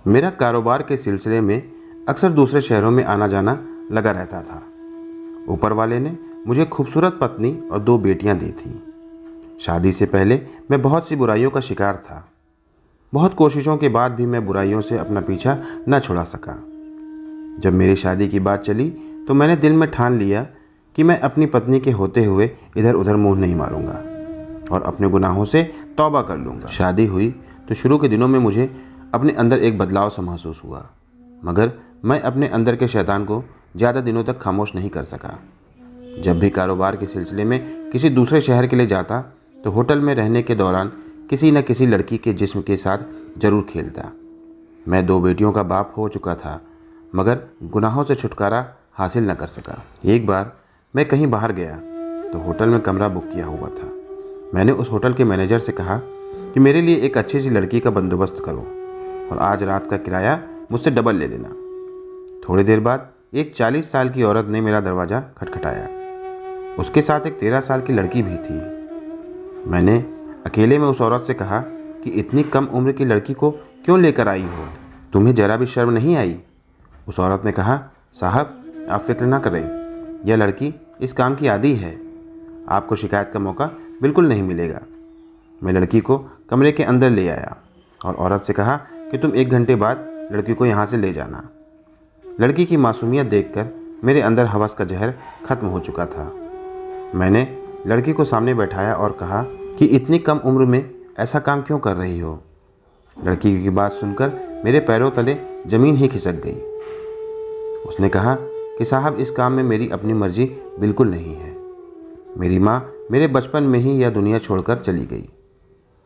मेरा कारोबार के सिलसिले में अक्सर दूसरे शहरों में आना जाना लगा रहता था। ऊपर वाले ने मुझे खूबसूरत पत्नी और 2 बेटियां दी थीं। शादी से पहले मैं बहुत सी बुराइयों का शिकार था। बहुत कोशिशों के बाद भी मैं बुराइयों से अपना पीछा न छुड़ा सका। जब मेरी शादी की बात चली तो मैंने दिल में ठान लिया कि मैं अपनी पत्नी के होते हुए इधर उधर मुंह नहीं मारूंगा और अपने गुनाहों से तौबा कर लूँगा। शादी हुई तो शुरू के दिनों में मुझे अपने अंदर एक बदलाव सा महसूस हुआ, मगर मैं अपने अंदर के शैतान को ज़्यादा दिनों तक खामोश नहीं कर सका। जब भी कारोबार के सिलसिले में किसी दूसरे शहर के लिए जाता तो होटल में रहने के दौरान किसी न किसी लड़की के जिस्म के साथ जरूर खेलता। मैं 2 बेटियों का बाप हो चुका था, मगर गुनाहों से छुटकारा हासिल न कर सका। एक बार मैं कहीं बाहर गया तो होटल में कमरा बुक किया हुआ था। मैंने उस होटल के मैनेजर से कहा कि मेरे लिए एक अच्छी सी लड़की का बंदोबस्त करो और आज रात का किराया मुझसे डबल ले लेना। थोड़ी देर बाद एक 40 साल की औरत ने मेरा दरवाज़ा खटखटाया। उसके साथ एक 13 साल की लड़की भी थी। मैंने अकेले में उस औरत से कहा कि इतनी कम उम्र की लड़की को क्यों लेकर आई हो? तुम्हें ज़रा भी शर्म नहीं आई? उस औरत ने कहा, साहब आप फिक्र ना करें, यह लड़की इस काम की आदी है, आपको शिकायत का मौका बिल्कुल नहीं मिलेगा। मैं लड़की को कमरे के अंदर ले आया और औरत से कहा कि तुम 1 घंटे बाद लड़की को यहाँ से ले जाना। लड़की की मासूमियत देखकर मेरे अंदर हवस का जहर खत्म हो चुका था। मैंने लड़की को सामने बैठाया और कहा कि इतनी कम उम्र में ऐसा काम क्यों कर रही हो? लड़की की बात सुनकर मेरे पैरों तले ज़मीन ही खिसक गई। उसने कहा कि साहब इस काम में मेरी अपनी मर्जी बिल्कुल नहीं है। मेरी माँ मेरे बचपन में ही यह दुनिया छोड़कर चली गई।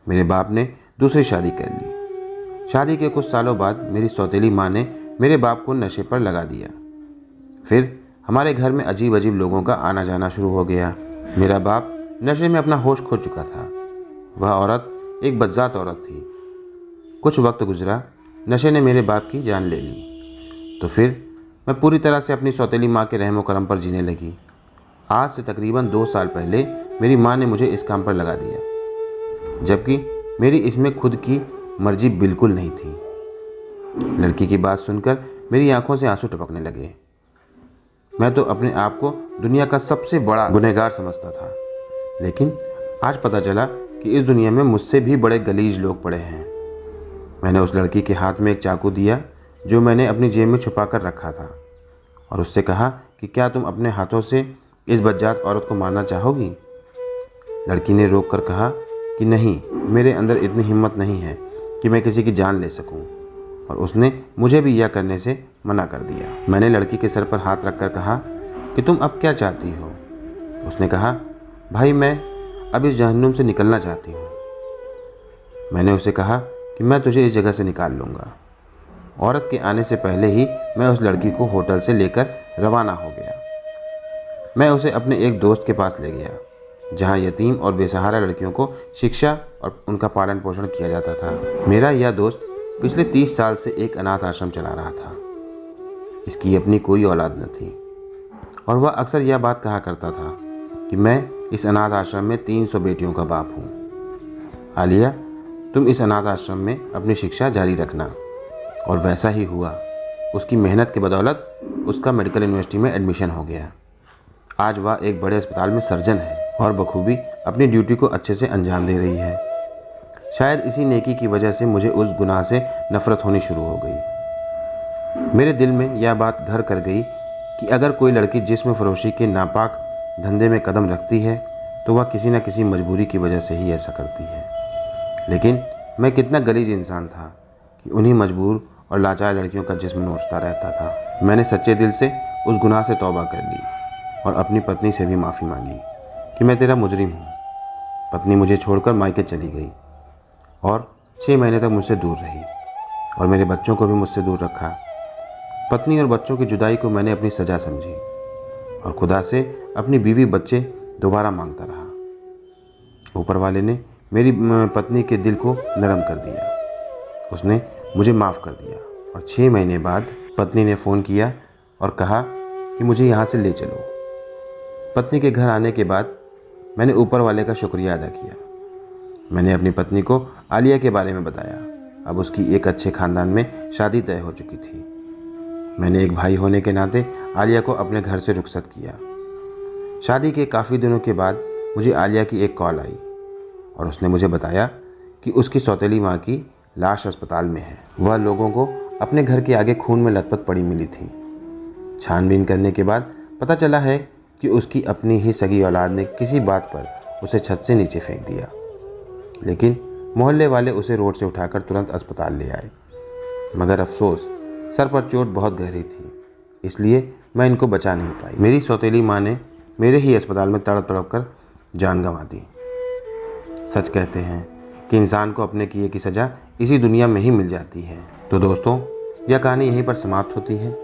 मेरे बाप ने दूसरी शादी कर ली। शादी के कुछ सालों बाद मेरी सौतेली माँ ने मेरे बाप को नशे पर लगा दिया। फिर हमारे घर में अजीब अजीब लोगों का आना जाना शुरू हो गया। मेरा बाप नशे में अपना होश खो चुका था। वह औरत एक बदजात औरत थी। कुछ वक्त गुजरा, नशे ने मेरे बाप की जान ले ली। तो फिर मैं पूरी तरह से अपनी सौतेली माँ के रहमो करम पर जीने लगी। आज से तकरीबन 2 साल पहले मेरी माँ ने मुझे इस काम पर लगा दिया, जबकि मेरी इसमें खुद की मर्जी बिल्कुल नहीं थी। लड़की की बात सुनकर मेरी आंखों से आंसू टपकने लगे। मैं तो अपने आप को दुनिया का सबसे बड़ा गुनहगार समझता था, लेकिन आज पता चला कि इस दुनिया में मुझसे भी बड़े गलीज लोग पड़े हैं। मैंने उस लड़की के हाथ में एक चाकू दिया जो मैंने अपनी जेब में छुपा कर रखा था और उससे कहा कि क्या तुम अपने हाथों से इस बदजात औरत को मारना चाहोगी? लड़की ने रोक कर कहा कि नहीं, मेरे अंदर इतनी हिम्मत नहीं है कि मैं किसी की जान ले सकूं, और उसने मुझे भी यह करने से मना कर दिया। मैंने लड़की के सर पर हाथ रखकर कहा कि तुम अब क्या चाहती हो? उसने कहा, भाई मैं अब इस जहन्नुम से निकलना चाहती हूँ। मैंने उसे कहा कि मैं तुझे इस जगह से निकाल लूँगा। औरत के आने से पहले ही मैं उस लड़की को होटल से लेकर रवाना हो गया। मैं उसे अपने एक दोस्त के पास ले गया, जहाँ यतीम और बेसहारा लड़कियों को शिक्षा और उनका पालन पोषण किया जाता था। मेरा यह दोस्त पिछले 30 साल से एक अनाथ आश्रम चला रहा था। इसकी अपनी कोई औलाद न थी और वह अक्सर यह बात कहा करता था कि मैं इस अनाथ आश्रम में 300 बेटियों का बाप हूँ। आलिया, तुम इस अनाथ आश्रम में अपनी शिक्षा जारी रखना। और वैसा ही हुआ। उसकी मेहनत के बदौलत उसका मेडिकल यूनिवर्सिटी में एडमिशन हो गया। आज वह एक बड़े अस्पताल में सर्जन है और बखूबी अपनी ड्यूटी को अच्छे से अंजाम दे रही है। शायद इसी नेकी की वजह से मुझे उस गुनाह से नफरत होनी शुरू हो गई। मेरे दिल में यह बात घर कर गई कि अगर कोई लड़की जिस्म फरोशी के नापाक धंधे में कदम रखती है तो वह किसी न किसी मजबूरी की वजह से ही ऐसा करती है। लेकिन मैं कितना गलीज इंसान था कि उन्हीं मजबूर और लाचार लड़कियों का जिस्म नोचता रहता था। मैंने सच्चे दिल से उस गुनाह से तौबा कर ली और अपनी पत्नी से भी माफ़ी मांगी कि मैं तेरा मुजरिम हूँ। पत्नी मुझे छोड़कर मायके चली गई और 6 महीने तक मुझसे दूर रही और मेरे बच्चों को भी मुझसे दूर रखा। पत्नी और बच्चों की जुदाई को मैंने अपनी सज़ा समझी और खुदा से अपनी बीवी बच्चे दोबारा मांगता रहा। ऊपर वाले ने मेरी पत्नी के दिल को नरम कर दिया। उसने मुझे माफ़ कर दिया और 6 महीने बाद पत्नी ने फ़ोन किया और कहा कि मुझे यहाँ से ले चलो। पत्नी के घर आने के बाद मैंने ऊपर वाले का शुक्रिया अदा किया। मैंने अपनी पत्नी को आलिया के बारे में बताया अब उसकी एक अच्छे ख़ानदान में शादी तय हो चुकी थी। मैंने एक भाई होने के नाते आलिया को अपने घर से रुखसत किया। शादी के काफ़ी दिनों के बाद मुझे आलिया की एक कॉल आई और उसने मुझे बताया कि उसकी सौतेली माँ की लाश अस्पताल में है। वह लोगों को अपने घर के आगे खून में लथपथ पड़ी मिली थी। छानबीन करने के बाद पता चला है कि उसकी अपनी ही सगी औलाद ने किसी बात पर उसे छत से नीचे फेंक दिया, लेकिन मोहल्ले वाले उसे रोड से उठाकर तुरंत अस्पताल ले आए। मगर अफसोस, सर पर चोट बहुत गहरी थी, इसलिए मैं इनको बचा नहीं पाई। मेरी सौतेली माँ ने मेरे ही अस्पताल में तड़प तड़प कर जान गंवा दी। सच कहते हैं कि इंसान को अपने किए की सज़ा इसी दुनिया में ही मिल जाती है। तो दोस्तों, यह कहानी यहीं पर समाप्त होती है।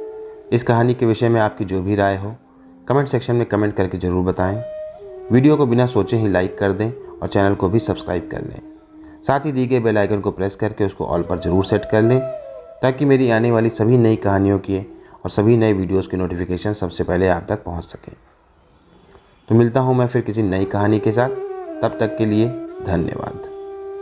इस कहानी के विषय में आपकी जो भी राय हो कमेंट सेक्शन में कमेंट करके ज़रूर बताएं। वीडियो को बिना सोचे ही लाइक कर दें और चैनल को भी सब्सक्राइब कर लें। साथ ही दी गए बेल आइकन को प्रेस करके उसको ऑल पर ज़रूर सेट कर लें, ताकि मेरी आने वाली सभी नई कहानियों की और सभी नए वीडियोज़ के नोटिफिकेशन सबसे पहले आप तक पहुँच सकें। तो मिलता हूँ मैं फिर किसी नई कहानी के साथ। तब तक के लिए धन्यवाद।